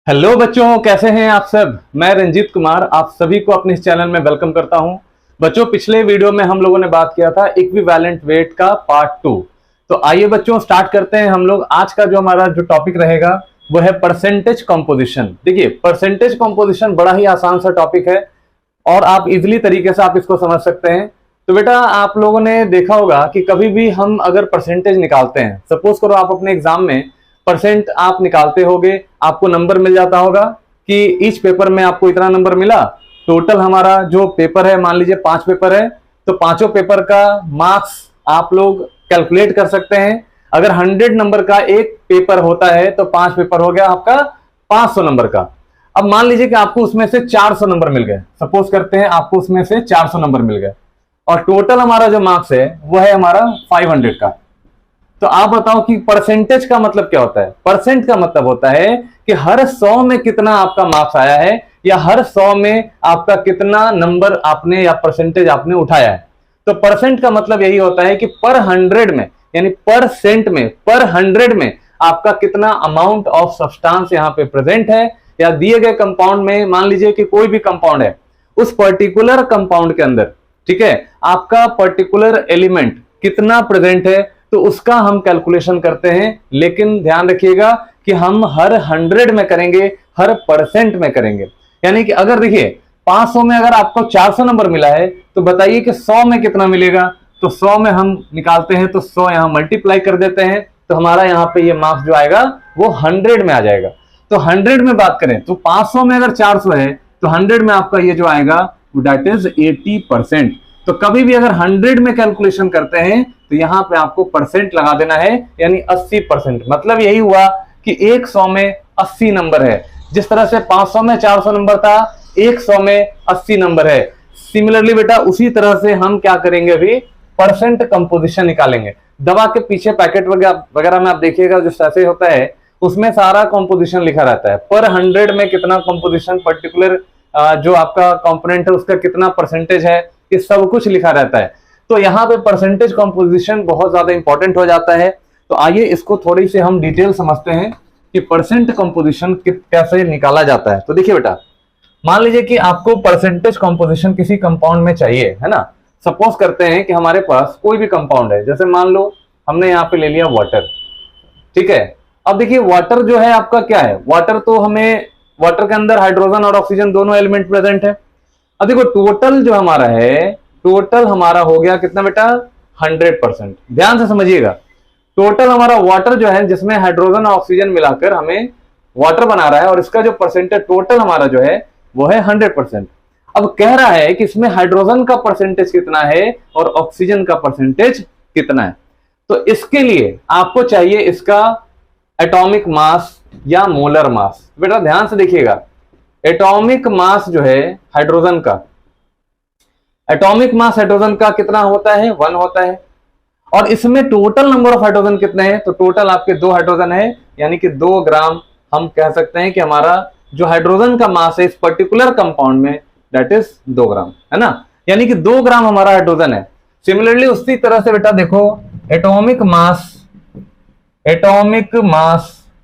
Hello बच्चों, कैसे हैं आप सब। मैं रंजीत कुमार आप सभी को अपने इस चैनल में वेलकम करता हूं। बच्चों, पिछले वीडियो में हम लोगों ने बात किया था इक्विवेलेंट वेट का पार्ट 2। तो आइए बच्चों स्टार्ट करते हैं हम लोग। आज का जो हमारा टॉपिक रहेगा वो है परसेंटेज कंपोजिशन। देखिए, परसेंटेज कंपोजिशन बड़ा ही आसान सा टॉपिक है और आप इजिली तरीके से आप इसको समझ सकते हैं। तो बेटा, आप लोगों ने देखा होगा कि कभी भी हम अगर परसेंटेज निकालते हैं, सपोज करो आप अपने एग्जाम में परसेंट आप निकालते होगे, आपको नंबर मिल जाता होगा कि इस पेपर में आपको इतना नंबर मिला। टोटल हमारा जो पेपर है, मान लीजिए 5 पेपर है, तो पांचों पेपर का मार्क्स आप लोग कैलकुलेट कर सकते हैं। अगर 100 नंबर का एक पेपर होता है तो 5 पेपर हो गया आपका 500 नंबर का। अब मान लीजिए कि आपको उसमें से 400 नंबर मिल गए, सपोज करते हैं आपको उसमें से 400 नंबर मिल गए और टोटल हमारा जो मार्क्स है वो है हमारा 500 का। तो आप बताओ कि परसेंटेज का मतलब क्या होता है। परसेंट का मतलब होता है कि हर 100 में कितना आपका मार्क्स आया है या हर 100 में आपका कितना नंबर आपने या परसेंटेज आपने उठाया है। तो परसेंट का मतलब यही होता है कि पर 100 में, यानी परसेंट में, पर 100 में आपका कितना अमाउंट ऑफ सब्सटेंस यहाँ पे प्रेजेंट है या दिए गए कंपाउंड में। मान लीजिए कि कोई भी कंपाउंड है, उस पर्टिकुलर कंपाउंड के अंदर, ठीक है, आपका पर्टिकुलर एलिमेंट कितना प्रेजेंट है, तो उसका हम कैलकुलेशन करते हैं। लेकिन ध्यान रखिएगा कि हम हर 100 में करेंगे, हर परसेंट में करेंगे। यानी कि अगर देखिए 500 में अगर आपको 400 नंबर मिला है तो बताइए कि 100 में कितना मिलेगा। तो 100 में हम निकालते हैं तो 100 यहां मल्टीप्लाई कर देते हैं, तो हमारा यहाँ पे ये मार्क्स जो आएगा वो 100 में आ जाएगा। तो 100 में बात करें तो 500 में अगर 400 है तो 100 में आपका ये जो आएगा दैट इज 80%। तो कभी भी अगर 100 में कैलकुलेशन करते हैं तो यहां पे आपको परसेंट लगा देना है, यानी 80%। मतलब यही हुआ कि 100 में 80 नंबर है। जिस तरह से 500 में 400 नंबर था, 100 में 80 नंबर है। सिमिलरली बेटा उसी तरह से हम क्या करेंगे, अभी परसेंट कंपोजिशन निकालेंगे। दवा के पीछे पैकेट वगैरह में आप देखिएगा जो ऐसे होता है, उसमें सारा कंपोजिशन लिखा रहता है। पर 100 में कितना कंपोजिशन, पर्टिकुलर जो आपका कंपोनेंट है उसका कितना परसेंटेज है, ये सब कुछ लिखा रहता है। तो यहाँ पे परसेंटेज कंपोजिशन बहुत ज्यादा इंपॉर्टेंट हो जाता है। तो आइए इसको थोड़ी सी हम डिटेल समझते हैं कि परसेंट कंपोजिशन कैसे निकाला जाता है। तो देखिए बेटा, मान लीजिए कि आपको परसेंटेज कंपोजिशन किसी कंपाउंड में चाहिए, है ना। सपोज करते हैं कि हमारे पास कोई भी कंपाउंड है, जैसे मान लो हमने यहाँ पे ले लिया वाटर, ठीक है। अब देखिए वाटर जो है आपका क्या है, वाटर तो हमें, वाटर के अंदर हाइड्रोजन और ऑक्सीजन दोनों एलिमेंट प्रेजेंट है। अब देखो टोटल जो हमारा है, टोटल हमारा हो गया कितना बेटा, 100%। ध्यान से समझिएगा, टोटल हमारा वाटर जो है जिसमें हाइड्रोजन और ऑक्सीजन मिलाकर हमें वाटर बना रहा है, और इसका जो परसेंटेज टोटल हमारा जो है वो है 100%। अब कह रहा है कि इसमें हाइड्रोजन का परसेंटेज कितना है और ऑक्सीजन का परसेंटेज कितना है। तो इसके लिए आपको चाहिए इसका एटॉमिक मास या मोलर मास। बेटा ध्यान से देखिएगा, एटॉमिक मास जो है हाइड्रोजन का, एटॉमिक मास हाइड्रोजन का कितना होता है, 1 होता है। और इसमें टोटल नंबर ऑफ हाइड्रोजन कितने हैं, तो टोटल आपके 2 हाइड्रोजन है, यानी कि 2 ग्राम। हम कह सकते हैं कि हमारा जो हाइड्रोजन का मास है इस पर्टिकुलर कंपाउंड में दैट इज 2 ग्राम, है ना। यानी कि 2 ग्राम हमारा हाइड्रोजन है। सिमिलरली उसी तरह से बेटा देखो, एटॉमिक मास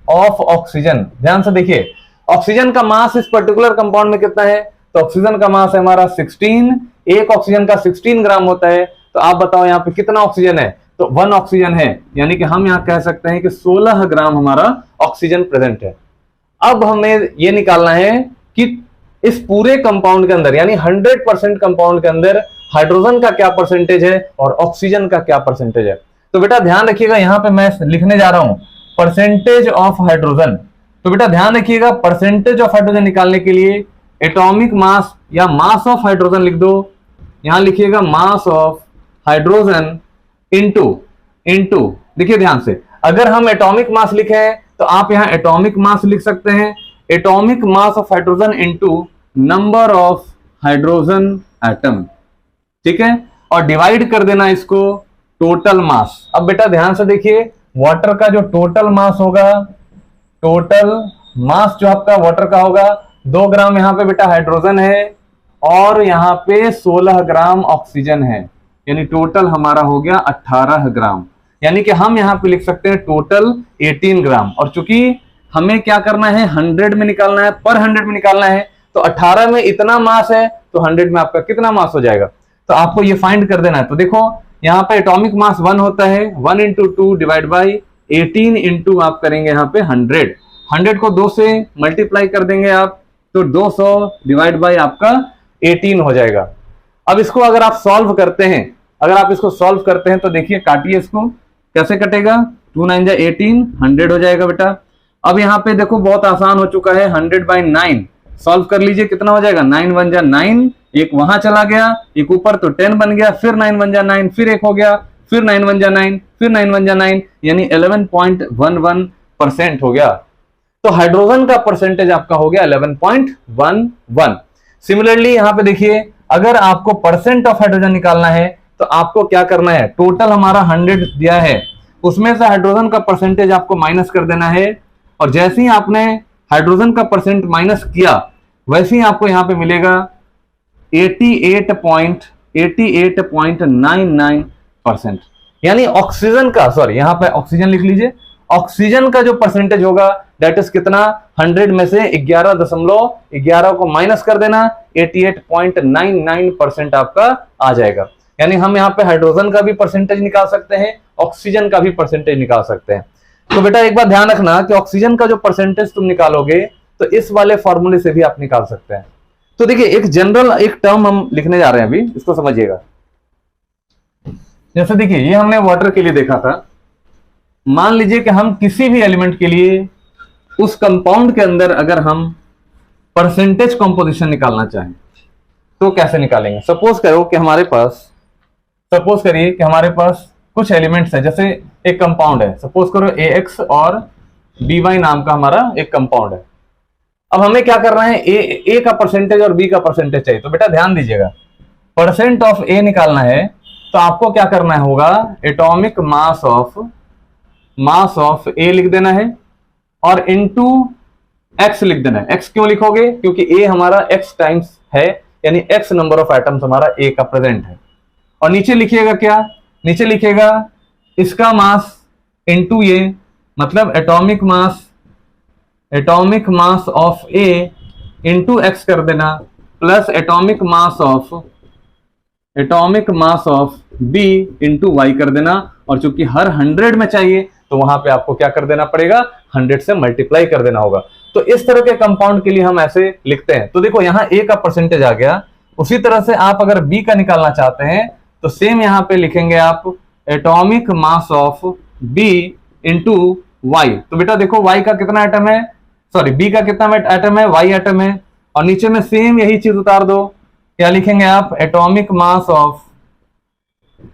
ऑफ ऑक्सीजन, ध्यान से देखिए, ऑक्सीजन का मास इस पर्टिकुलर कंपाउंड में कितना है, तो ऑक्सीजन का मास है हमारा 16, एक ऑक्सीजन का 16 ग्राम होता है। तो आप बताओ यहाँ पे कितना ऑक्सीजन है, तो 1 ऑक्सीजन है, यानी कि हम यहाँ कह सकते हैं कि 16 ग्राम हमारा ऑक्सीजन प्रेजेंट है। अब हमें ये निकालना है कि इस पूरे कंपाउंड के अंदर, यानी 100% कंपाउंड के अंदर हाइड्रोजन का क्या परसेंटेज है और ऑक्सीजन का क्या परसेंटेज है। तो बेटा ध्यान रखिएगा, यहाँ पे मैं लिखने जा रहा हूं परसेंटेज ऑफ हाइड्रोजन। तो बेटा ध्यान रखिएगा, परसेंटेज ऑफ हाइड्रोजन निकालने के लिए एटॉमिक मास या मास ऑफ हाइड्रोजन लिख दो। यहां लिखिएगा मास ऑफ हाइड्रोजन इनटू देखिए ध्यान से, अगर हम एटॉमिक मास लिखे तो आप यहां एटॉमिक मास लिख सकते हैं, atomic mass of hydrogen into number of hydrogen atom, ठीक है, और डिवाइड कर देना इसको टोटल मास। अब बेटा ध्यान से देखिए, वाटर का जो टोटल मास होगा, टोटल मास जो आपका वाटर का होगा 2 ग्राम, यहां पे बेटा हाइड्रोजन है और यहां पे 16 ग्राम ऑक्सीजन है, यानी टोटल हमारा हो गया 18 ग्राम। यानी कि हम यहां पे लिख सकते हैं टोटल 18 ग्राम। और चूंकि हमें क्या करना है, 100 में निकालना है, पर 100 में निकालना है। तो 18 में इतना मास है तो 100 में आपका कितना मास हो जाएगा, तो आपको ये फाइंड कर देना है। तो देखो यहाँ पे एटॉमिक मास 1 होता है, 1 इंटू 2 डिवाइड बाई 18 इंटू आप करेंगे यहाँ पे 100 को 2 से मल्टीप्लाई कर देंगे आप, तो 200 डिवाइड बाई आपका 18 हो जाएगा। अब इसको अगर आप सॉल्व करते हैं, तो देखिए काटिए इसको, कैसे कटेगा, 2 9 जा 18, 100 हो जाएगा बेटा। अब यहाँ पे देखो बहुत आसान हो चुका है, 100 बाई 9 सॉल्व कर लीजिए, कितना हो जाएगा, 9 1 जा 9, एक वहां चला गया, एक ऊपर तो 10 बन गया, फिर 9 1 जा 9, फिर एक हो गया, फिर 9 1 जा 9, फिर 9 1 जा 9, यानी 11.11% हो गया। तो हाइड्रोजन का परसेंटेज आपका हो गया 11.11। सिमिलरली यहां पे देखिए, अगर आपको परसेंट ऑफ हाइड्रोजन निकालना है तो आपको क्या करना है, टोटल हमारा 100 दिया है, उसमें से हाइड्रोजन का परसेंटेज आपको माइनस कर देना है, और जैसे ही आपने हाइड्रोजन का परसेंट माइनस किया वैसे ही आपको यहां पे मिलेगा 88.99%, यानी ऑक्सीजन का, सॉरी यहां पे ऑक्सीजन लिख लीजिए, ऑक्सीजन का जो परसेंटेज होगा दैट इज कितना, 100 में से 11.11 को माइनस कर देना, 88.99% आपका आ जाएगा। यानी हम यहाँ पे हाइड्रोजन का भी परसेंटेज निकाल सकते हैं, ऑक्सीजन का भी परसेंटेज निकाल सकते हैं। तो बेटा एक बात ध्यान रखना कि ऑक्सीजन का जो परसेंटेज तुम निकालोगे तो इस वाले फॉर्मूले से भी आप निकाल सकते हैं। तो देखिए एक जनरल एक टर्म हम लिखने जा रहे हैं अभी, इसको समझिएगा। जैसे देखिए ये हमने वाटर के लिए देखा था, मान लीजिए कि हम किसी भी एलिमेंट के लिए उस कंपाउंड के अंदर अगर हम परसेंटेज कंपोजिशन निकालना चाहें तो कैसे निकालेंगे। सपोज करिए कि हमारे पास कुछ एलिमेंट्स है, जैसे एक कंपाउंड है, सपोज करो AX और BY नाम का हमारा एक कंपाउंड है। अब हमें क्या करना है, ए का परसेंटेज और बी का परसेंटेज चाहिए। तो बेटा ध्यान दीजिएगा, परसेंट ऑफ ए निकालना है तो आपको क्या करना होगा, एटॉमिक मास ऑफ ए लिख देना है और इनटू एक्स लिख देना है। एक्स क्यों लिखोगे, क्योंकि ए हमारा एक्स टाइम्स है, यानी एक्स नंबर ऑफ एटम्स हमारा ए का प्रेजेंट है। और नीचे लिखिएगा क्या, नीचे लिखिएगा इसका मास इनटू ये, मतलब atomic mass of A into X कर देना, plus atomic mass of B into Y कर देना। और चूंकि हर 100 में चाहिए तो वहां पे आपको क्या कर देना पड़ेगा, 100 से मल्टीप्लाई कर देना होगा। तो इस तरह के कंपाउंड के लिए हम ऐसे लिखते हैं। तो देखो यहाँ ए का परसेंटेज आ गया, उसी तरह से आप अगर बी का निकालना चाहते हैं तो सेम यहाँ पे लिखेंगे आप atomic mass of B into Y. तो बेटा देखो वाई का कितना एटम है, सॉरी बी का कितना एटम है, वाई एटम है, और नीचे में सेम यही चीज उतार दो, क्या लिखेंगे आप, atomic mass of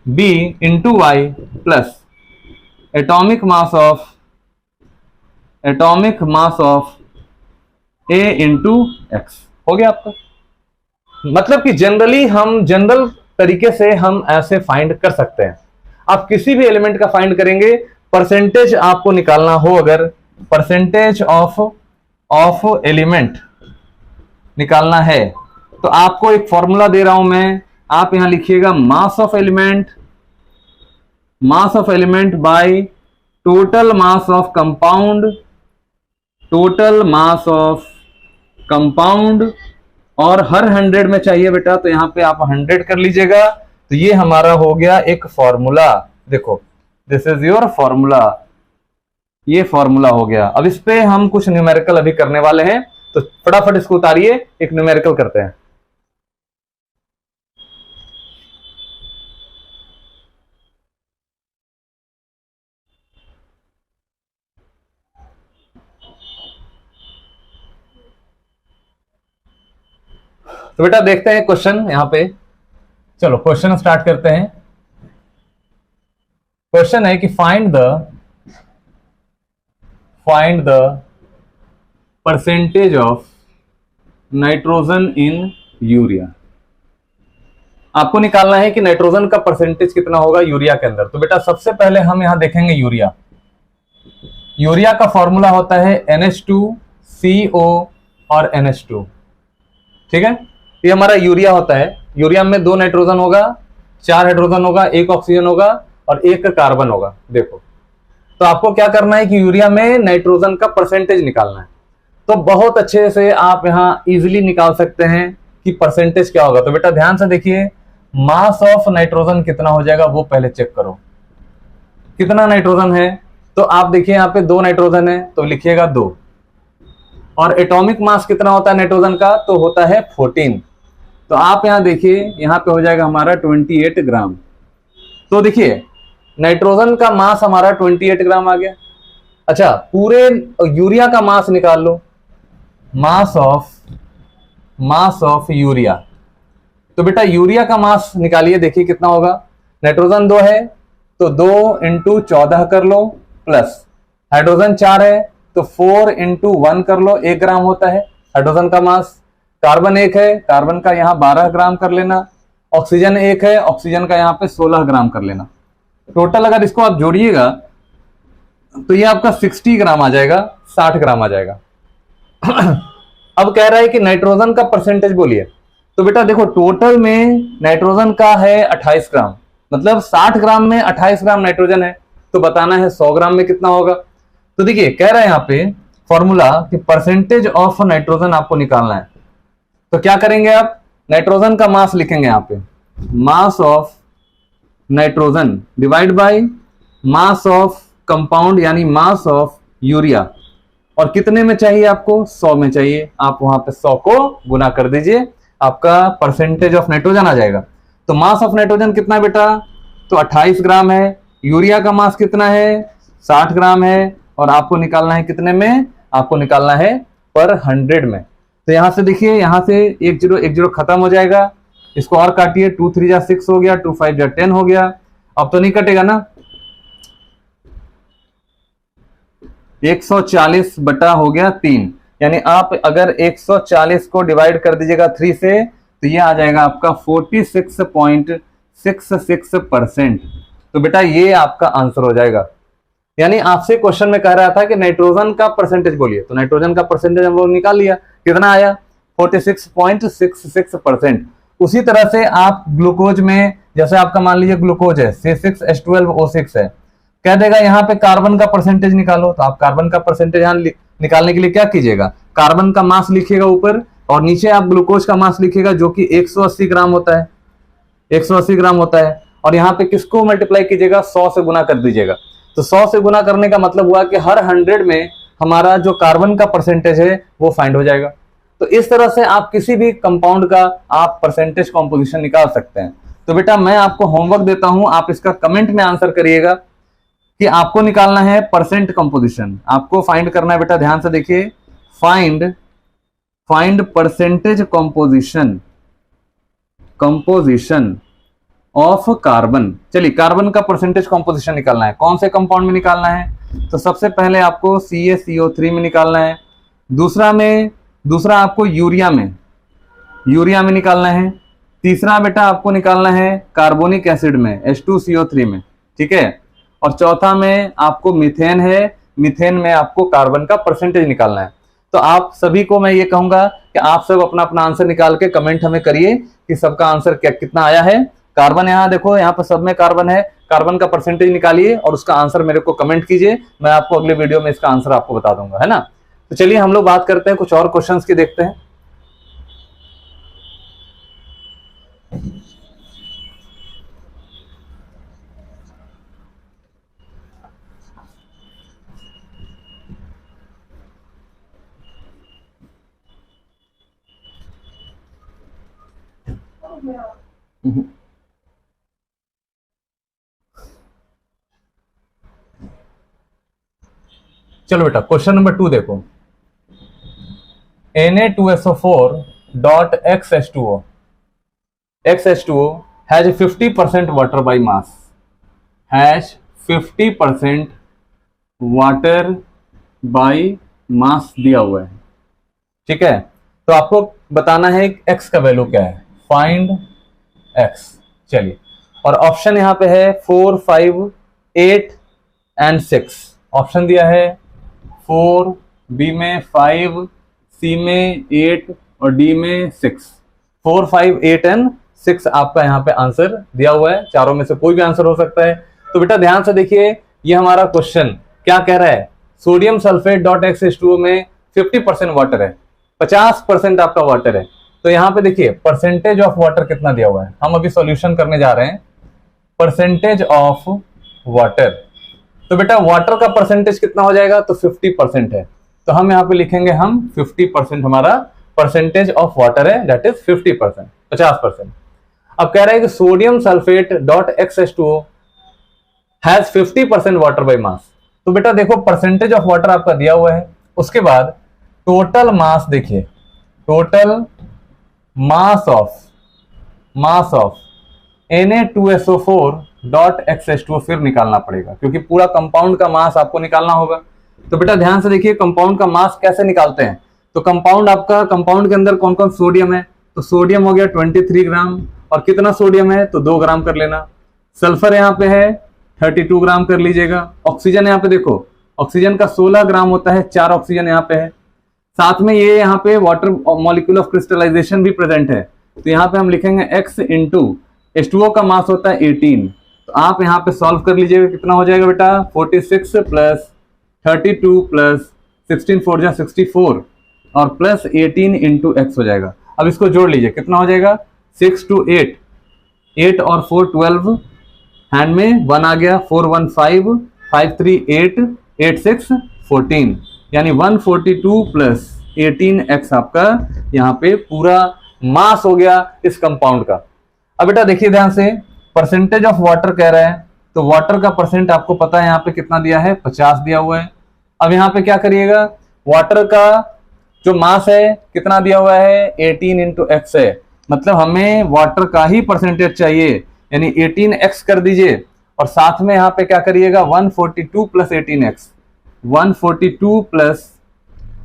B into Y plus atomic mass of A into X. हो गया आपका। मतलब कि जनरल तरीके से हम ऐसे फाइंड कर सकते हैं। आप किसी भी एलिमेंट का फाइंड करेंगे, परसेंटेज आपको निकालना हो, अगर परसेंटेज ऑफ एलिमेंट निकालना है तो आपको एक फॉर्मूला दे रहा हूं मैं, आप यहां लिखिएगा mass of element by total mass of compound, और हर 100 में चाहिए बेटा, तो यहां पे आप 100 कर लीजिएगा। तो ये हमारा हो गया एक फॉर्मूला, देखो दिस इज योर फॉर्मूला, ये फॉर्मूला हो गया। अब इस पे हम कुछ न्यूमेरिकल अभी करने वाले हैं, तो फटाफट इसको उतारिए, एक न्यूमेरिकल करते हैं। तो बेटा देखते हैं क्वेश्चन यहां पे, चलो क्वेश्चन स्टार्ट करते हैं। क्वेश्चन है कि find the percentage of nitrogen in urea. आपको निकालना है कि नाइट्रोजन का परसेंटेज कितना होगा यूरिया के अंदर। तो बेटा सबसे पहले हम यहां देखेंगे यूरिया का फॉर्मूला होता है NH2CO और NH2, ठीक है। ये हमारा यूरिया होता है, यूरिया में 2 नाइट्रोजन होगा, 4 हाइड्रोजन होगा, 1 ऑक्सीजन होगा और 1 कार्बन होगा। देखो तो आपको क्या करना है कि यूरिया में नाइट्रोजन का परसेंटेज निकालना है। तो बहुत अच्छे से आप यहां इजीली निकाल सकते हैं कि परसेंटेज क्या होगा। तो बेटा ध्यान से देखिए, मास ऑफ नाइट्रोजन कितना हो जाएगा वो पहले चेक करो, कितना नाइट्रोजन है। तो आप देखिए यहां पे 2 नाइट्रोजन है तो लिखिएगा 2, और एटॉमिक मास कितना होता है नाइट्रोजन का, तो होता है 14। तो आप यहां देखिए, यहां पे हो जाएगा हमारा 28 ग्राम। तो देखिए नाइट्रोजन का मास हमारा 28 ग्राम आ गया। अच्छा, पूरे यूरिया का मास निकाल लो, मास ऑफ यूरिया। तो बेटा यूरिया का मास निकालिए, देखिए कितना होगा। नाइट्रोजन 2 है तो 2 × 14 कर लो, प्लस हाइड्रोजन 4 है तो 4 × 1 कर लो, 1 ग्राम होता है हाइड्रोजन का मास। कार्बन 1 है, कार्बन का यहां 12 ग्राम कर लेना। ऑक्सीजन 1 है, ऑक्सीजन का यहां पे 16 ग्राम कर लेना। टोटल अगर इसको आप जोड़िएगा तो ये आपका 60 ग्राम आ जाएगा, 60 ग्राम आ जाएगा। अब कह रहा है कि नाइट्रोजन का परसेंटेज बोलिए। तो बेटा देखो, टोटल में नाइट्रोजन का है 28 ग्राम, मतलब 60 ग्राम में 28 ग्राम नाइट्रोजन है, तो बताना है 100 ग्राम में कितना होगा। तो देखिए कह रहा है यहाँ पे फॉर्मूला कि परसेंटेज ऑफ नाइट्रोजन आपको निकालना है। तो क्या करेंगे आप, नाइट्रोजन का मास लिखेंगे यहाँ पे, mass of nitrogen divide by mass of compound यानी मास ऑफ यूरिया। और कितने में चाहिए आपको, 100 में चाहिए। आप वहां पे 100 को गुना कर दीजिए, आपका परसेंटेज ऑफ नाइट्रोजन आ जाएगा। तो मास ऑफ नाइट्रोजन कितना है बेटा, तो 28 ग्राम है। यूरिया का मास कितना है, 60 ग्राम है। और आपको निकालना है कितने में, आपको निकालना है पर 100 में। तो यहां से देखिए, यहां से 1 0 1 0 खत्म हो जाएगा। इसको और काटिए, 2 3 जा 6 हो गया, 2 5 जा 10 हो गया। अब तो नहीं कटेगा ना, 140 बटा हो गया 3, यानी आप अगर 140 को डिवाइड कर दीजिएगा 3 से तो ये आ जाएगा आपका 46.66%। तो बेटा ये आपका आंसर हो जाएगा। यानी आपसे क्वेश्चन में कह रहा था कि नाइट्रोजन का परसेंटेज बोलिए, तो नाइट्रोजन का परसेंटेज हम लोग निकाल लिया, कितना आया 46.66%। उसी तरह से आप ग्लूकोज में, जैसे आपका मान लीजिए ग्लूकोज है C6H12O6 है, कह देगा यहाँ पे कार्बन का परसेंटेज निकालो। तो आप कार्बन का परसेंटेज यहाँ निकालने के लिए क्या कीजिएगा, कार्बन का मास लिखिएगा ऊपर और नीचे आप ग्लूकोज का मास लिखिएगा जो कि 180 ग्राम होता है, 180 ग्राम होता है। और यहाँ पे किसको मल्टीप्लाई कीजिएगा, 100 से गुना कर दीजिएगा। तो 100 से गुना करने का मतलब हुआ कि हर 100 में हमारा जो कार्बन का परसेंटेज है वो फाइंड हो जाएगा। तो इस तरह से आप किसी भी कंपाउंड का आप परसेंटेज कॉम्पोजिशन निकाल सकते हैं। तो बेटा मैं आपको होमवर्क देता हूं, आप इसका कमेंट में आंसर करिएगा कि आपको निकालना है परसेंट कंपोजिशन। आपको फाइंड करना है बेटा, ध्यान से देखिए, find percentage composition of carbon. चलिए कार्बन का परसेंटेज कंपोजिशन निकालना है, कौन से कंपाउंड में निकालना है। तो सबसे पहले आपको CaCO3 में निकालना है, दूसरा आपको यूरिया में निकालना है, तीसरा बेटा आपको निकालना है कार्बोनिक एसिड में H2CO3 में, ठीक है। और चौथा में आपको मीथेन है, मीथेन में आपको कार्बन का परसेंटेज निकालना है। तो आप सभी को मैं ये कहूंगा कि आप सब अपना अपना आंसर निकाल के कमेंट हमें करिए कि सबका आंसर कितना आया है। कार्बन यहाँ देखो, यहाँ पर सब में कार्बन है, कार्बन का परसेंटेज निकालिए और उसका आंसर मेरे को कमेंट कीजिए, मैं आपको अगले वीडियो में इसका आंसर आपको बता दूंगा, है ना। तो चलिए हम लोग बात करते हैं कुछ और क्वेश्चंस की, देखते हैं। चलो बेटा क्वेश्चन नंबर 2 देखो, Na2SO4.XH2O has 50% water by mass, has 50% water by mass दिया हुआ है, ठीक है। तो आपको बताना है x का वैल्यू क्या है, फाइंड x। चलिए, और ऑप्शन यहां पे है 4, 5, 8 एंड 6। ऑप्शन दिया है 4, बी में 5, सी में 8 और डी में 6। 4, 5, 8 एंड 6 आपका यहाँ पे आंसर दिया हुआ है, चारों में से कोई भी आंसर हो सकता है। तो बेटा ध्यान से देखिए, ये हमारा क्वेश्चन क्या कह रहा है, सोडियम सल्फेट डॉट XH2O में 50% वाटर है, 50% आपका वाटर है। तो यहाँ पे देखिए परसेंटेज ऑफ वाटर कितना दिया हुआ है, हम अभी सॉल्यूशन करने जा रहे हैं। परसेंटेज ऑफ वाटर, तो बेटा वाटर का परसेंटेज कितना हो जाएगा, तो 50% है। तो हम यहाँ पे लिखेंगे हम 50% हमारा परसेंटेज ऑफ वाटर है, दैट इज 50%, 50%। अब कह रहा है कि sodium sulphate dot XH2O has 50% water by mass. तो बेटा देखो परसेंटेज ऑफ वाटर आपका दिया हुआ है, उसके बाद टोटल मास देखिए, total mass of Na2SO4 dot XH2O फिर निकालना पड़ेगा, क्योंकि पूरा कंपाउंड का मास आपको निकालना होगा। तो बेटा ध्यान से देखिए कंपाउंड का मास कैसे निकालते हैं। तो कंपाउंड आपका, कंपाउंड के अंदर कौन कौन सोडियम है, तो सोडियम हो गया 23 ग्राम, और कितना सोडियम है, तो 2 ग्राम कर लेना। सल्फर यहाँ पे है 32 ग्राम कर लीजिएगा। ऑक्सीजन यहाँ पे देखो, ऑक्सीजन का 16 ग्राम होता है, 4 ऑक्सीजन यहाँ पे है। साथ में ये यहाँ पे वाटर मॉलिक्यूल ऑफ क्रिस्टलाइजेशन भी प्रेजेंट है। तो यहाँ पे हम लिखेंगे x इंटू H2O का मास होता है 18। तो आप यहाँ पे सॉल्व कर लीजिएगा, कितना हो जाएगा बेटा, 46 प्लस 32 प्लस 16 4 जा 64 और प्लस 18 इंटू एक्स हो जाएगा। अब इसको जोड़ लीजिए, कितना हो जाएगा, 6 to 8, 8 और 4 12, हैंड में 1 आ गया, 4 1 5, 5 3 8, 8 6 14, यानी 142 प्लस 18x आपका यहाँ पे पूरा मास हो गया इस कंपाउंड का। अब बेटा देखिए ध्यान से, परसेंटेज ऑफ वाटर कह रहा है, तो वाटर का परसेंट आपको पता है यहाँ पे कितना दिया है, 50 दिया हुआ है। अब यहाँ पे क्या करिएगा, वाटर का जो मास है कितना दिया हुआ है, 18 इंटू एक्स है, मतलब हमें वाटर का ही परसेंटेज चाहिए, यानी 18x कर दीजिए, और साथ में यहाँ पे क्या करिएगा, 142 प्लस 18x, 142 प्लस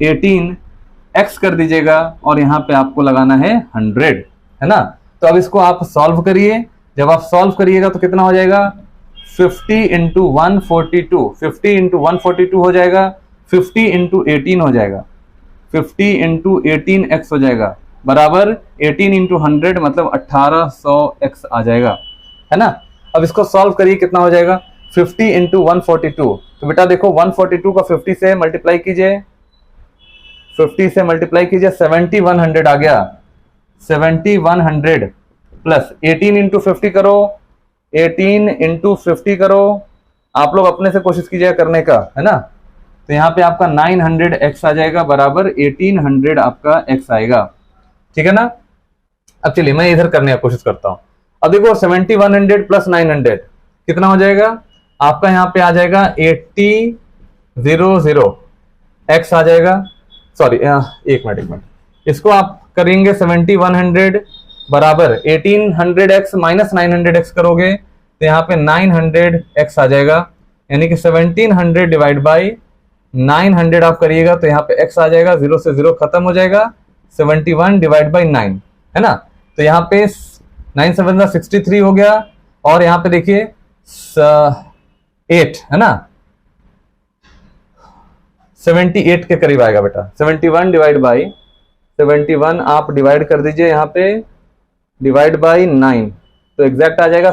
18x कर दीजिएगा, और यहाँ पे आपको लगाना है 100, है ना। तो अब इसको आप सॉल्व करिए, जब आप सॉल्व करिएगा तो कितना हो जाएगा, 50 इंटू 142, 50 इंटू 142 हो जाएगा, 50 इंटू 18 हो जाएगा, 50 इंटू 18x हो जाएगा, बराबर 18 इंटू 100 मतलब 1800x आ जाएगा, है ना। अब इसको सॉल्व करिए, कितना हो जाएगा, 50 इंटू 142। तो बेटा देखो 142 का 50 से मल्टीप्लाई कीजिए, 50 से मल्टीप्लाई कीजिए, 7100 आ गया, 7100 प्लस 18 इंटू 50 करो, 18 इंटू 50 करो, आप लोग अपने से कोशिश कीजिएगा करने का, है ना। तो यहाँ पे आपका 900x आ जाएगा, बराबर 1800 आपका x आएगा, ठीक है ना। अब चलिए मैं इधर करने की कोशिश करता हूं। अब देखो 7100 प्लस 900 कितना हो जाएगा, आपका यहाँ पे आ जाएगा 8000 x आ जाएगा, सॉरी एक मिनट, इसको आप करेंगे 7100 बराबर 1800x माइनस 900x करोगे तो यहाँ पे 900x आ जाएगा, यानी कि 1700 डिवाइड बाई 900 आप करिएगा तो यहाँ पे x आ जाएगा, 0 से 0 खत्म हो जाएगा, 71 डिवाइड बाई 9, है ना। तो यहाँ पे 9 7 63 हो गया, और यहाँ पे देखिए 8, है ना, 78 के करीब आएगा बेटा। 71 डिवाइड बाई 71 आप डिवाइड कर दीजिए यहाँ पे, डिवाइड बाई 9, तो एग्जैक्ट आ जाएगा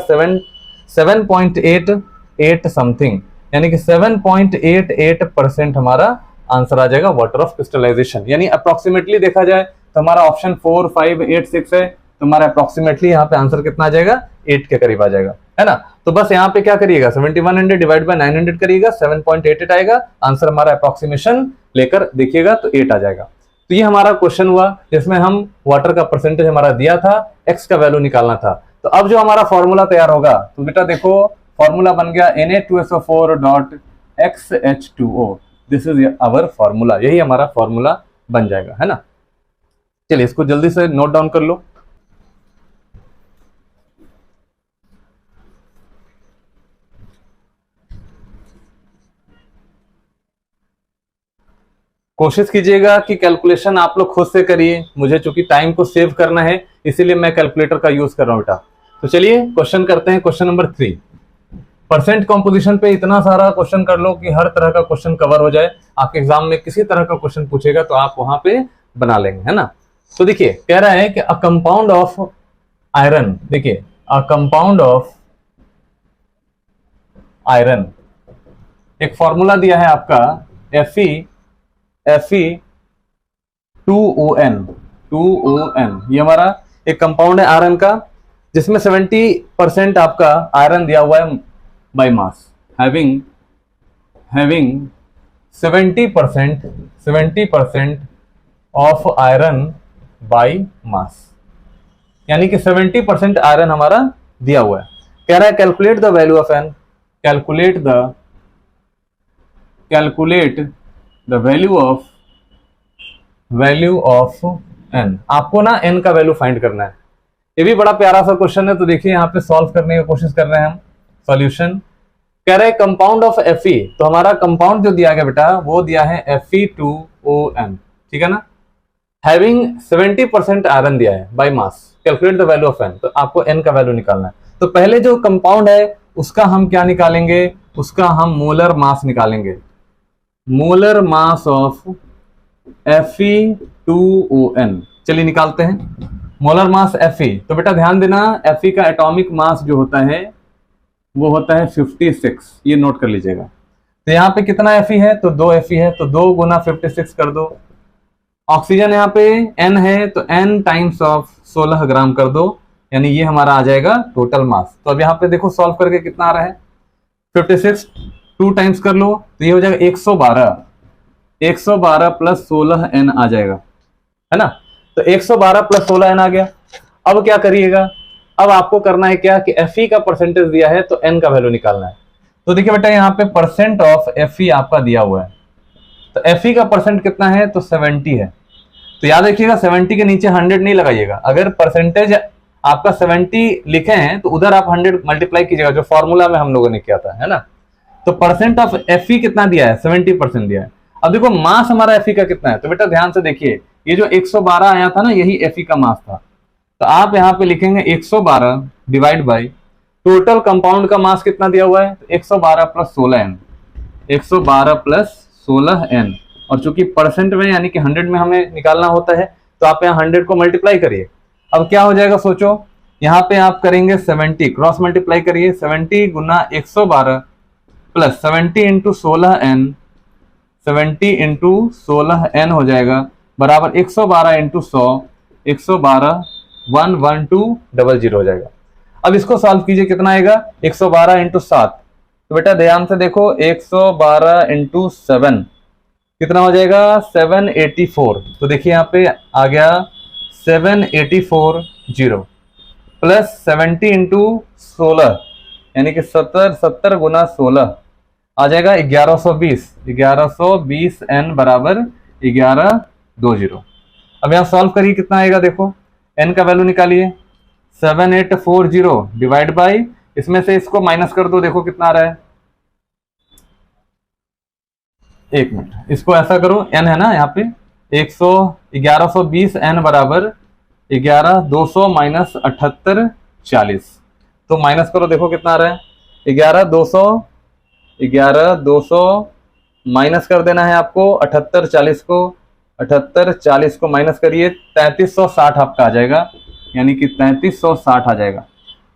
7.88 समथिंग, यानी कि 7.88% हमारा आंसर आ जाएगा वाटर ऑफ क्रिस्टलाइजेशन। यानी अप्रोक्सीमेटली देखा जाए तो हमारा ऑप्शन 4 5 8 6 है, तो हमारा अप्रोक्सीमेटली यहाँ पे आंसर कितना आ जाएगा, 8 के करीब आ जाएगा, है ना। तो बस यहाँ पे क्या करिएगा, 7100 डिवाइड बाय 900 करिएगा, 7.88 आएगा आंसर, हमारा अप्रोक्सीमेशन लेकर देखिएगा तो 8 आ जाएगा। तो ये हमारा क्वेश्चन हुआ जिसमें हम वाटर का परसेंटेज हमारा दिया था, एक्स का वैल्यू निकालना था। तो अब जो हमारा फॉर्मूला तैयार होगा, तो बेटा देखो फॉर्मूला बन गया Na2SO4.XH2O, this is our formula, यही हमारा फॉर्मूला बन जाएगा, है ना। चलिए इसको जल्दी से नोट डाउन कर लो। कोशिश कीजिएगा कि कैलकुलेशन आप लोग खुद से करिए, मुझे चूंकि टाइम को सेव करना है इसीलिए मैं कैलकुलेटर का यूज कर रहा हूं बेटा। तो चलिए क्वेश्चन करते हैं, क्वेश्चन नंबर 3। परसेंट कॉम्पोजिशन पे इतना सारा क्वेश्चन कर लो कि हर तरह का क्वेश्चन कवर हो जाए, आपके एग्जाम में किसी तरह का क्वेश्चन पूछेगा तो आप वहां पे बना लेंगे, है ना। तो देखिए कह रहा है कि अ कंपाउंड ऑफ आयरन, देखिए अ कंपाउंड ऑफ आयरन एक फॉर्मूला दिया है आपका Fe2O2n ये हमारा एक कंपाउंड है आयरन का, जिसमें 70% आपका आयरन दिया हुआ है by mass, having 70% of iron by mass, यानी कि 70% आयरन हमारा दिया हुआ है। कह रहा है calculate the value of n, calculate the value of n. आपको ना एन का वैल्यू फाइंड करना है। ये भी बड़ा प्यारा सा क्वेश्चन है, तो देखिए यहाँ पे सॉल्व करने की कोशिश कर रहे हैं हम। सॉल्यूशन कह रहे हैं कंपाउंड ऑफ Fe, तो हमारा कंपाउंड जो दिया गया बेटा वो दिया है Fe2On, ठीक है ना। हैविंग 70% आयरन दिया है by mass, calculate the value of n, तो आपको एन का वैल्यू निकालना है। तो पहले जो कंपाउंड है उसका हम क्या निकालेंगे, उसका हम मोलर मास निकालेंगे, मोलर मास ऑफ Fe2On। चलिए निकालते हैं मोलर मास Fe। तो बेटा ध्यान देना, Fe का एटॉमिक मास जो होता है वो होता है 56, ये नोट कर लीजिएगा। तो यहाँ पे कितना Fe है, तो 2 Fe है, तो 2 गुना 56 कर दो। ऑक्सीजन यहाँ पे N है, तो N टाइम्स ऑफ 16 ग्राम कर दो, यानी ये हमारा आ जाएगा टोटल मास। तो अब यहाँ पे देखो सॉल्व करके कितना आ रहा है, 56 2 टाइम्स कर लो तो ये हो जाएगा 112 प्लस 16 N आ जाएगा, है ना। तो 112 प्लस 16 N आ गया। अब क्या करिएगा, अब आपको करना है क्या कि Fe का परसेंटेज दिया है तो N का वैल्यू निकालना है। तो देखिए बेटा यहाँ पे परसेंट ऑफ Fe आपका दिया हुआ है, तो Fe का परसेंट कितना है, तो 70 है। तो याद रखिएगा 70 के नीचे 100 नहीं लगाइएगा। अगर परसेंटेज आपका 70 लिखे हैं तो उधर आप 100 मल्टीप्लाई कीजिएगा, जो फॉर्मूला में हम लोगों ने किया था, है ना। तो परसेंट ऑफ Fe कितना दिया है, 70% दिया है। अब देखो मास हमारा Fe का कितना है, तो बेटा ध्यान से देखिए, ये जो 112 आया था ना, यही Fe का मास था। तो आप यहाँ पे लिखेंगे 112 डिवाइड बाई टोटल कंपाउंड का मास कितना दिया हुआ है, तो 112 प्लस 16n, 112 प्लस 16n। और चूंकि परसेंट में यानी कि 100 में हमें निकालना होता है, तो आप यहाँ 100 को मल्टीप्लाई करिए। अब क्या हो जाएगा सोचो, यहाँ पे आप करेंगे 70, क्रॉस मल्टीप्लाई करिए, 70 गुना 112 plus 70 into 16n, 70 into 16n हो जाएगा बराबर 112 इंटू 100, 112 11200 हो जाएगा। अब इसको सॉल्व कीजिए, कितना आएगा, 112 इंटू 7। तो बेटा ध्यान से देखो, 112 इंटू 7 कितना हो जाएगा, 784। तो देखिए यहाँ पे आ गया 784 प्लस 70 इंटू 16, यानी कि 70 गुना 16 आ जाएगा 1120 N बराबर 1120। अब यहाँ सॉल्व करिए, कितना आएगा देखो, N का वैल्यू निकालिए, 7840 डिवाइड बाई, इसमें से इसको माइनस कर दो, देखो कितना आ रहा है, एक मिनट, इसको ऐसा करो, N है ना यहाँ पे 1120 N बराबर 11200 माइनस 7840, तो माइनस करो, देखो कितना आ रहा है, 11200 माइनस कर देना है आपको 7840 को माइनस करिए, 3360 आपका आ जाएगा, यानी कि 3360 आ जाएगा।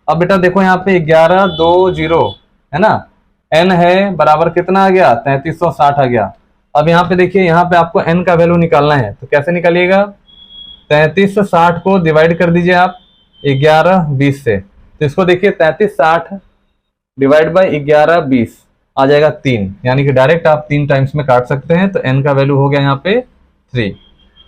अब बेटा देखो यहाँ पे 1120 है ना, N है बराबर कितना आ गया, 3360 आ गया। अब यहाँ पे देखिए, यहाँ पे आपको N का वैल्यू निकालना है, तो कैसे निकालिएगा, 3360 को डिवाइड कर दीजिए आप 1120 से, तो इसको देखिए 3360 डिवाइड बाई 1120 आ जाएगा 3, यानी कि डायरेक्ट आप 3 टाइम्स में काट सकते हैं, तो N का वैल्यू हो गया यहाँ पे 3।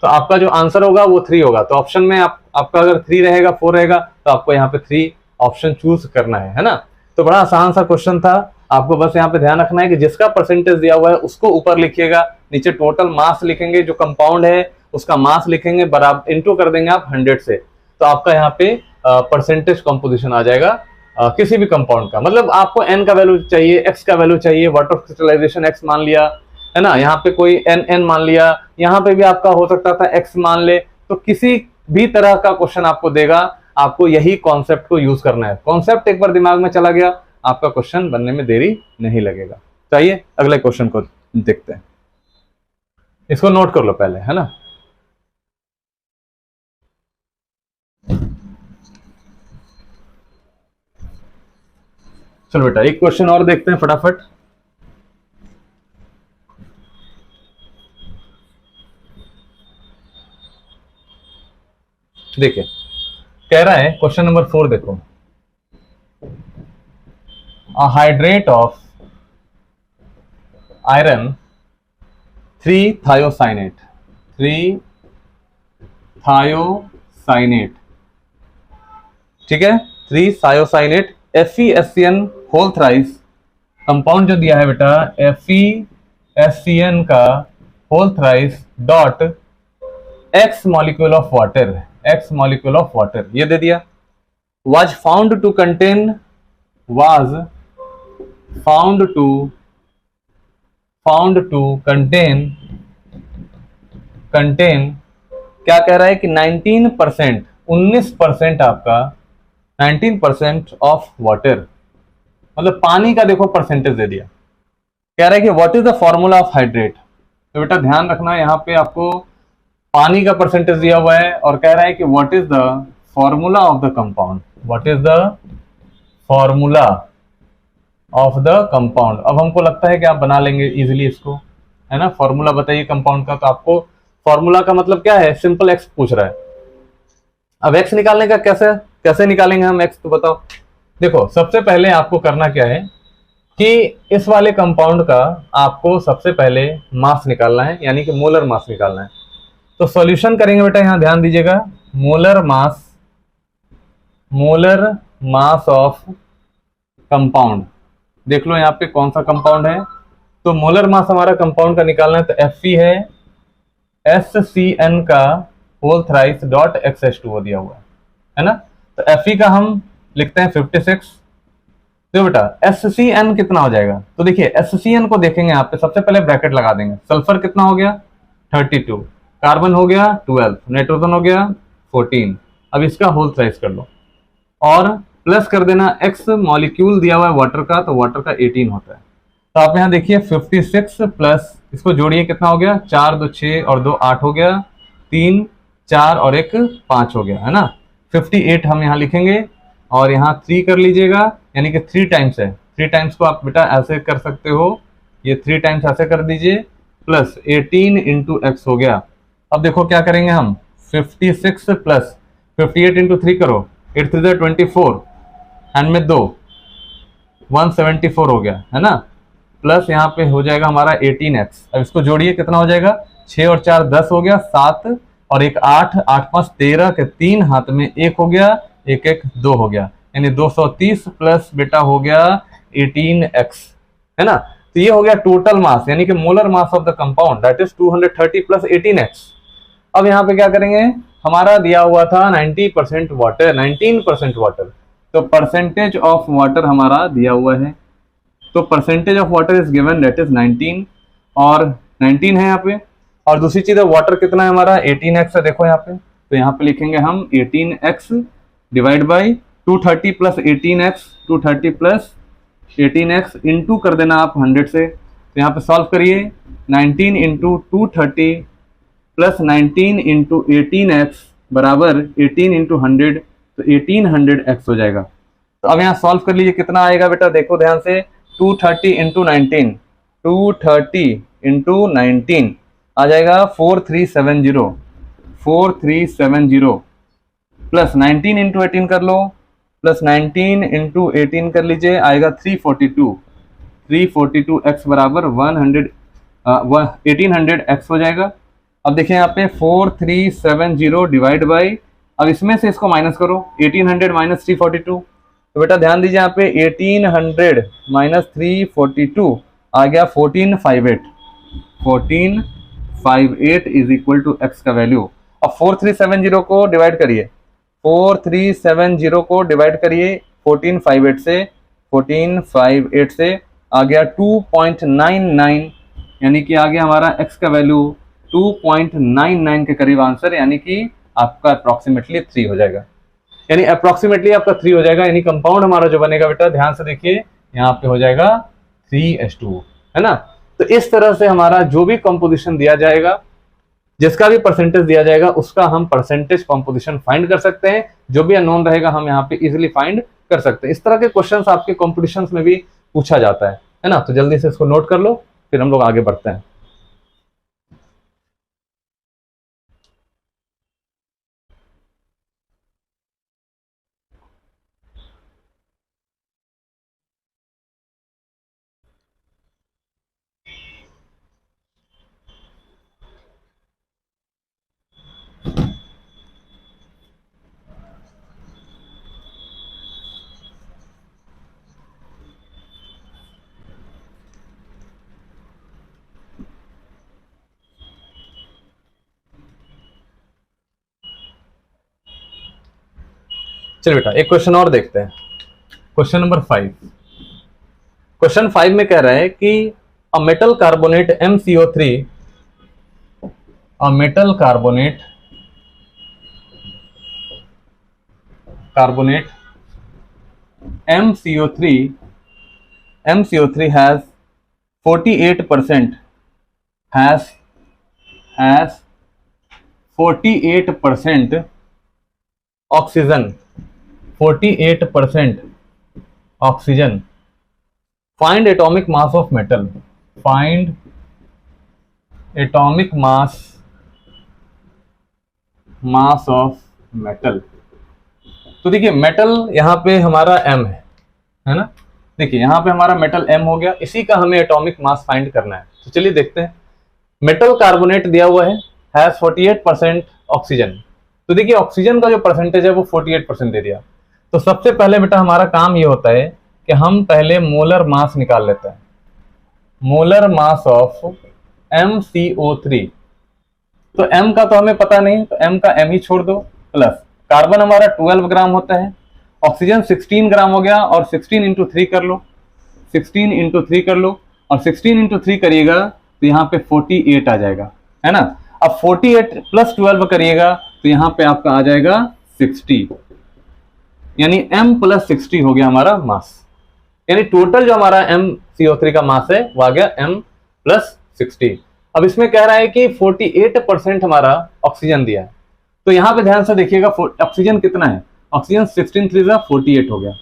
तो आपका जो आंसर होगा वो 3 होगा। तो ऑप्शन में आपका अगर 3 रहेगा 4 रहेगा, तो आपको यहाँ पे 3 ऑप्शन चूज करना है ना। तो बड़ा आसान सा क्वेश्चन था, आपको बस यहाँ पे ध्यान रखना है कि जिसका परसेंटेज दिया हुआ है उसको ऊपर लिखिएगा, नीचे टोटल मास लिखेंगे, जो कंपाउंड है उसका मास लिखेंगे, बराबर इंटू कर देंगे आप 100 से, तो आपका यहाँ पे परसेंटेज कंपोजिशन आ जाएगा किसी भी कंपाउंड का। मतलब आपको N का वैल्यू चाहिए, X का वैल्यू चाहिए, वाटर क्रिस्टलाइजेशन X मान लिया है ना, यहाँ पे कोई N मान लिया, यहाँ पे भी आपका हो सकता था X मान ले, तो किसी भी तरह का क्वेश्चन आपको देगा, आपको यही कॉन्सेप्ट को यूज करना है। कॉन्सेप्ट एक बार दिमाग में चला गया, आपका क्वेश्चन बनने में देरी नहीं लगेगा। चाहिए अगले क्वेश्चन को देखते हैं, इसको नोट कर लो पहले, है ना। चलो बेटा एक क्वेश्चन और देखते हैं फटाफट। देखिए कह रहा है क्वेश्चन नंबर 4 देखो, a hydrate of iron 3-thiocyanate, 3-thiocyanate, ठीक है, 3-thiocyanate FeSCN whole thrice, compound जो दिया है बेटा FeSCN का whole thrice dot X molecule of water, X molecule of water ये दे दिया, was found to contain क्या कह रहा है कि 19%, 19% आपका 19% ऑफ वाटर, मतलब पानी का देखो परसेंटेज दे दिया। कह रहा है कि what is the formula of hydrate, तो बेटा ध्यान रखना यहाँ पे आपको पानी का परसेंटेज दिया हुआ है और कह रहा है कि what is the formula of the compound, what is the formula of the compound. अब हमको लगता है कि आप बना लेंगे इजीली इसको, है ना, फॉर्मूला बताइए कंपाउंड का, तो आपको फॉर्मूला का मतलब क्या है, सिंपल एक्स पूछ रहा है। अब एक्स निकालने का कैसे निकालेंगे हम एक्स, तो बताओ। देखो सबसे पहले आपको करना क्या है कि इस वाले कंपाउंड का आपको सबसे पहले मास निकालना है, यानी कि मोलर मास निकालना है। तो सॉल्यूशन करेंगे बेटा, यहां ध्यान दीजिएगा, मोलर मास ऑफ कंपाउंड, देख लो यहाँ पे कौन सा कंपाउंड है। तो मोलर मास हमारा कंपाउंड का निकालना है, तो Fe है SCN का होल थ्राइस डॉट XH2O दिया हुआ है ना। तो Fe का हम लिखते हैं 56। तो बेटा SCN कितना हो जाएगा, तो देखिए SCN को देखेंगे यहाँ पे, सबसे पहले ब्रैकेट लगा देंगे। सल्फर कितना हो गया 32, कार्बन हो गया 12, नाइट्रोजन हो गया 14। अब इसका होल थ्राइस कर लो और प्लस कर देना X मॉलिक्यूल दिया हुआ है वाटर का, तो वाटर का 18 होता है। तो आप यहाँ देखिए 56 प्लस इसको जोड़िए, कितना हो गया 4 2 6 और 2 8 हो गया, 3 4 और 1 5 हो गया, है ना। 58 हम यहाँ लिखेंगे और यहाँ 3 कर लीजिएगा, यानी कि 3 टाइम्स है। 3 टाइम्स को आप बेटा ऐसे कर सकते हो, ये 3 टाइम्स ऐसे कर दीजिए, प्लस 18 इंटू एक्स हो गया। अब देखो क्या करेंगे हम, 56 प्लस 58 इंटू 3 करो, 8 3 24 एंड में 2 174 हो गया, है ना। प्लस यहाँ पे हो जाएगा हमारा 18x। अब इसको जोड़िए, कितना हो जाएगा 6 और 4 10 हो गया, 7 और 1 8, 8 5 13 के 3 हाथ में 1 हो गया, 1 1 2 हो गया, यानी 230 प्लस बेटा हो गया 18x, है ना। तो ये हो गया टोटल मास, यानी कि molar mass of the compound, that is 230 plus 18x। अब यहाँ पे क्या करेंगे, हमारा दिया हुआ था 90% वाटर, 19% वाटर, तो परसेंटेज ऑफ वाटर हमारा दिया हुआ है, तो percentage of water is given that is 19 और 19 है यहाँ पे। और दूसरी चीज है वाटर कितना है हमारा 18x है, देखो यहाँ पे, तो यहाँ पे लिखेंगे हम 18x divide by 230 plus 18x, 230 plus 18x into कर देना आप 100 से। तो यहाँ पे सॉल्व करिए, 19 इंटू 230 प्लस 19 इंटू 18x बराबर 18 इंटू 100, तो 1800x हो जाएगा। तो अब यहाँ सॉल्व कर लीजिए, कितना आएगा बेटा, देखो ध्यान से, 230 इंटू 19, 230 इंटू 19 आ जाएगा 4370, 4370 प्लस 19 इंटू 18 कर लो, प्लस 19 इंटू 18 कर लीजिए, आएगा 342, 342x बराबर 1800x हो जाएगा। अब देखिए यहाँ पे 4370 डिवाइड बाई, अब इसमें से इसको माइनस करो, 1800 माइनस 342, तो बेटा ध्यान दीजिए यहाँ पे 1800 माइनस 342 आ गया 1458, 1458 इज इक्वल टू एक्स का वैल्यू। अब 4370 को डिवाइड करिए, 4370 को डिवाइड करिए 1458 से, 1458 से आ गया 2.99, यानी कि आ गया हमारा x का वैल्यू 2.99 के करीब आंसर, यानी कि आपका अप्रोक्सीमेटली 3 हो जाएगा, यानी अप्रोक्सीमेटली आपका 3 हो जाएगा। यानी कंपाउंड हमारा जो बनेगा बेटा, ध्यान से देखिए यहाँ पे हो जाएगा 3H2, है ना। तो इस तरह से हमारा जो भी कंपोजिशन दिया जाएगा, जिसका भी परसेंटेज दिया जाएगा, उसका हम परसेंटेज कंपोजिशन फाइंड कर सकते हैं। जो भी अननोन रहेगा हम यहाँ पे इजीली फाइंड कर सकते हैं। इस तरह के क्वेश्चंस आपके कॉम्पिटिशन्स में भी पूछा जाता है ना। तो जल्दी से इसको नोट कर लो, फिर हम लोग आगे बढ़ते हैं। चलिए बेटा एक क्वेश्चन और देखते हैं, क्वेश्चन नंबर 5। क्वेश्चन 5 में कह रहा है कि a metal carbonate MCO3, a metal carbonate MCO3 has 48% oxygen, 48% oxygen. Find atomic mass of metal. Find atomic mass of metal. तो देखिए मेटल यहाँ पे हमारा M है ना। देखिए यहाँ पे हमारा मेटल M हो गया, इसी का हमें एटॉमिक मास फाइंड करना है। तो चलिए देखते हैं। मेटल कार्बोनेट दिया हुआ है, हैज 48% ऑक्सीजन। तो देखिए ऑक्सीजन का जो परसेंटेज है वो 48% दे दिया। तो सबसे पहले बेटा हमारा काम ये होता है कि हम पहले मोलर मास निकाल लेते हैं। Molar mass of MCO3। तो M का तो हमें पता नहीं, तो M का M ही छोड़ दो, प्लस कार्बन हमारा 12 ग्राम होता है, ऑक्सीजन 16 ग्राम हो गया, और 16 इंटू 3 कर लो, 16 इंटू 3 कर लो, और 16 इंटू 3 करिएगा तो यहाँ पे 48 आ जाएगा, है ना। अब 48 प्लस 12 करिएगा तो यहाँ पे आपका आ जाएगा 60, यानी M प्लस 60 हो गया हमारा मास। यानी टोटल जो हमारा MCO3 का मास है वो आ गया M प्लस 60। अब इसमें कह रहा है कि 48% हमारा ऑक्सीजन दिया है। तो यहाँ पे ध्यान से देखिएगा ऑक्सीजन कितना है, ऑक्सीजन 16 3 48 हो गया,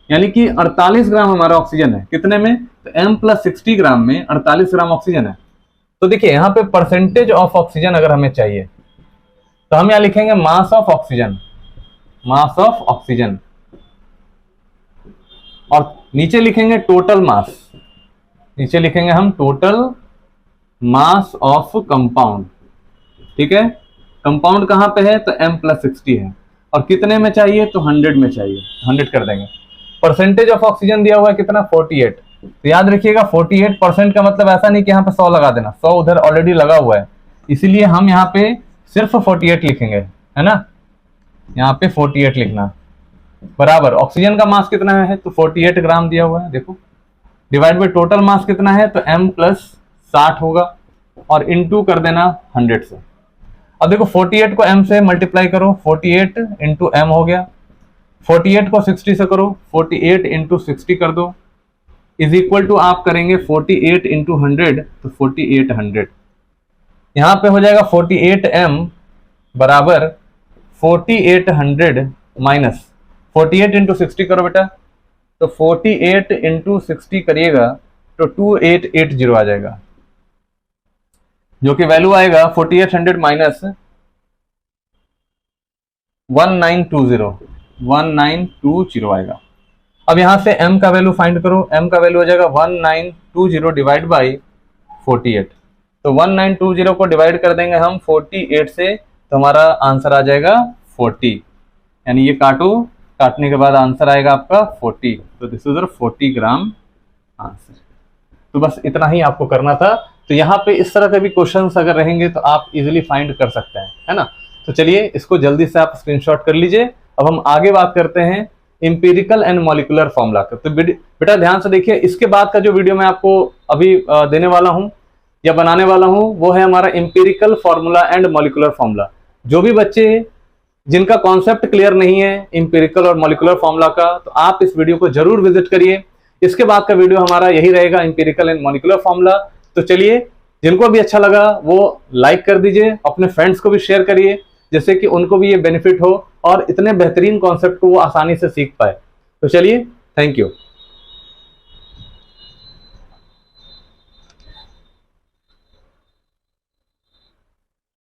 यानी कि 48 ग्राम हमारा ऑक्सीजन है। कितने में? तो M प्लस 60 ग्राम में 48 ग्राम ऑक्सीजन है। तो देखिए यहाँ पे परसेंटेज ऑफ ऑक्सीजन अगर हमें चाहिए तो हम यहाँ लिखेंगे mass of oxygen, mass of oxygen, और नीचे लिखेंगे टोटल मास, नीचे लिखेंगे हम टोटल मास ऑफ कंपाउंड। ठीक है, कंपाउंड कहां पे है? तो M प्लस 60 है, और कितने में चाहिए? तो 100 में चाहिए, 100 कर देंगे। परसेंटेज ऑफ ऑक्सीजन दिया हुआ है कितना? 48। तो याद रखिएगा 48% का मतलब ऐसा नहीं कि यहाँ पे 100 लगा देना, 100 उधर ऑलरेडी लगा हुआ है, इसीलिए हम यहाँ पे सिर्फ 48 लिखेंगे, है ना। यहाँ पे 48 लिखना बराबर ऑक्सीजन का मास कितना है? तो 48 ग्राम दिया हुआ है, देखो, डिवाइड बाय टोटल मास कितना है? तो M प्लस 60 होगा, और इनटू कर देना 100 से। अब देखो 48 को M से मल्टीप्लाई करो, 48 इंटू M हो गया, 48 को 60 से करो, 48 इंटू 60 कर दो, इज इक्वल टू आप करेंगे 48 इंटू 100, तो 4800। यहाँ पे हो जाएगा 48M बराबर 4800 माइनस 48 इंटू 60 करो बेटा, तो 48 इंटू 60 करिएगा तो 2880 आ जाएगा, जो कि वैल्यू आएगा 4800 माइनस 1920 आएगा। अब यहां से M का वैल्यू फाइंड करो, M का वैल्यू हो जाएगा 1920 डिवाइड बाई 48। तो 1920 को डिवाइड कर देंगे हम 48 से, तो हमारा आंसर आ जाएगा 40, यानी ये काटो, काटने के बाद आंसर आएगा आपका 40। तो दिस इज 40 ग्राम आंसर। तो बस इतना ही आपको करना था। तो यहाँ पे इस तरह के भी क्वेश्चंस अगर रहेंगे तो आप इजीली फाइंड कर सकते हैं, है ना। तो चलिए इसको जल्दी से आप स्क्रीनशॉट कर लीजिए। अब हम आगे बात करते हैं इंपीरिकल एंड मॉलिक्यूलर फॉर्मूला का। तो बेटा ध्यान से देखिए, इसके बाद का जो वीडियो मैं आपको अभी देने वाला हूं या बनाने वाला हूं वो है हमारा empirical formula and molecular formula. जो भी बच्चे जिनका कॉन्सेप्ट क्लियर नहीं है इंपीरिकल और मॉलिक्यूलर फॉर्मूला का, तो आप इस वीडियो को जरूर विजिट करिए। इसके बाद का वीडियो हमारा यही रहेगा, इंपीरिकल एंड मॉलिक्यूलर फॉर्मूला। तो चलिए, जिनको भी अच्छा लगा वो लाइक कर दीजिए, अपने फ्रेंड्स को भी शेयर करिए, जिससे कि उनको भी ये बेनिफिट हो और इतने बेहतरीन कॉन्सेप्ट को वो आसानी से सीख पाए। तो चलिए, थैंक यू।